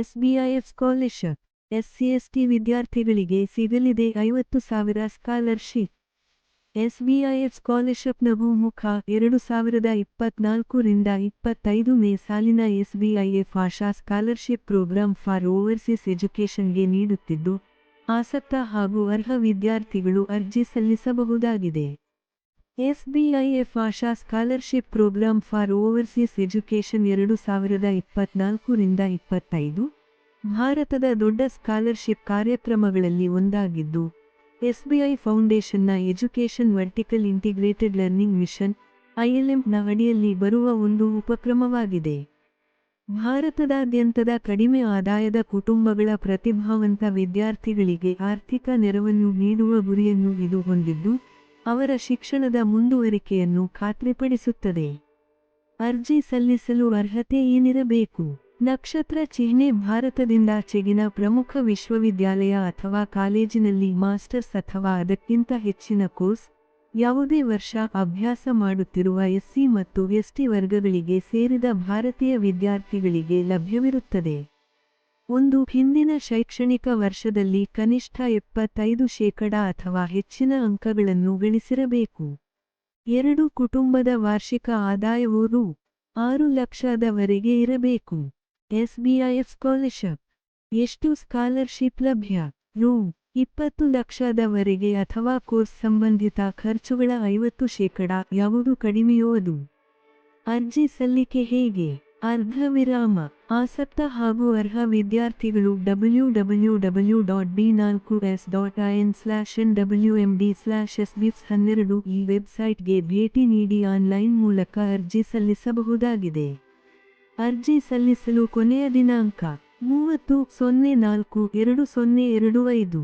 ಎಸ್ಬಿಐಎಫ್ scholarship. ಎಸ್ಸಿ/ಎಸ್ಟಿ ವಿದ್ಯಾರ್ಥಿಗಳಿಗೆ ಸಿಗಲಿದೆ 50,000 scholarship. SBIF scholarship ನಗುಮುಖ 2024-25 ಮೇ ಸಾಲಿನ SBIF Asha scholarship programme for overseas ಎಜುಕೇಷನ್ಗೆ ನೀಡುತ್ತಿದ್ದು, ಆಸಕ್ತ ಹಾಗೂ ಅರ್ಹ ವಿದ್ಯಾರ್ಥಿಗಳು ಅರ್ಜಿ ಸಲ್ಲಿಸಬಹುದಾಗಿದೆ. SBIF Asha scholarship programme for overseas education 2024-25 ಭಾರತದ ದೊಡ್ಡ ಸ್ಕಾಲರ್ಶಿಪ್ ಕಾರ್ಯಕ್ರಮಗಳಲ್ಲಿ ಒಂದಾಗಿದ್ದು, ಎಸ್ಬಿಐ ಫೌಂಡೇಶನ್ನ education vertical integrated learning mission (ILM)ನ ಅಡಿಯಲ್ಲಿ ಬರುವ ಒಂದು ಉಪಕ್ರಮವಾಗಿದೆ. ಭಾರತದಾದ್ಯಂತದ ಕಡಿಮೆ ಆದಾಯದ ಕುಟುಂಬಗಳ ಪ್ರತಿಭಾವಂತ ವಿದ್ಯಾರ್ಥಿಗಳಿಗೆ ಆರ್ಥಿಕ ನೆರವನ್ನು ನೀಡುವ ಗುರಿಯನ್ನು ಇದು ಹೊಂದಿದ್ದು, ಅವರ ಶಿಕ್ಷಣದ ಮುಂದುವರಿಕೆಯನ್ನು ಖಾತ್ರಿಪಡಿಸುತ್ತದೆ. ಅರ್ಜಿ ಸಲ್ಲಿಸಲು ಅರ್ಹತೆ ಏನಿರಬೇಕು? ನಕ್ಷತ್ರ ಚಿಹ್ನೆ. ಭಾರತದಿಂದಾಚೆಗಿನ ಪ್ರಮುಖ ವಿಶ್ವವಿದ್ಯಾಲಯ ಅಥವಾ ಕಾಲೇಜಿನಲ್ಲಿ ಮಾಸ್ಟರ್ಸ್ ಅಥವಾ ಅದಕ್ಕಿಂತ ಹೆಚ್ಚಿನ ಕೋರ್ಸ್, ಯಾವುದೇ ವರ್ಷ ಅಭ್ಯಾಸ ಮಾಡುತ್ತಿರುವ ಎಸ್ಸಿ ಮತ್ತು ಎಸ್ಟಿ ವರ್ಗಗಳಿಗೆ ಸೇರಿದ ಭಾರತೀಯ ವಿದ್ಯಾರ್ಥಿಗಳಿಗೆ ಲಭ್ಯವಿರುತ್ತದೆ. ಒಂದು ಹಿಂದಿನ ಶೈಕ್ಷಣಿಕ ವರ್ಷದಲ್ಲಿ ಕನಿಷ್ಠ 75% ಅಥವಾ ಹೆಚ್ಚಿನ ಅಂಕಗಳನ್ನು ಗಳಿಸಿರಬೇಕು. 2 ಕುಟುಂಬದ ವಾರ್ಷಿಕ ಆದಾಯವು ರೂ. 6,00,000 ಇರಬೇಕು. ಎಸ್ಬಿಐಎಫ್ ಸ್ಕಾಲರ್ಶಿಪ್. ಎಷ್ಟು ಸ್ಕಾಲರ್ಶಿಪ್ ಲಭ್ಯ? ರೂ. 20,00,000 ಅಥವಾ ಕೋರ್ಸ್ ಸಂಬಂಧಿತ ಖರ್ಚುಗಳ 50%. ಯಾವುದು ಕಡಿಮೆಯೋ ಅದು. ಅರ್ಜಿ ಸಲ್ಲಿಕೆ ಹೇಗೆ? ಅರ್ಧವಿರಾಮ. ಆಸಕ್ತ ಹಾಗೂ ಅರ್ಹ ವಿದ್ಯಾರ್ಥಿಗಳು www.b4s.in/nwmd/sbifs12 ಈ ವೆಬ್ಸೈಟ್ಗೆ ಭೇಟಿ ನೀಡಿ ಆನ್ಲೈನ್ ಮೂಲಕ ಅರ್ಜಿ ಸಲ್ಲಿಸಬಹುದಾಗಿದೆ. ಅರ್ಜಿ ಸಲ್ಲಿಸಲು ಕೊನೆಯ ದಿನಾಂಕ 30/04/2025.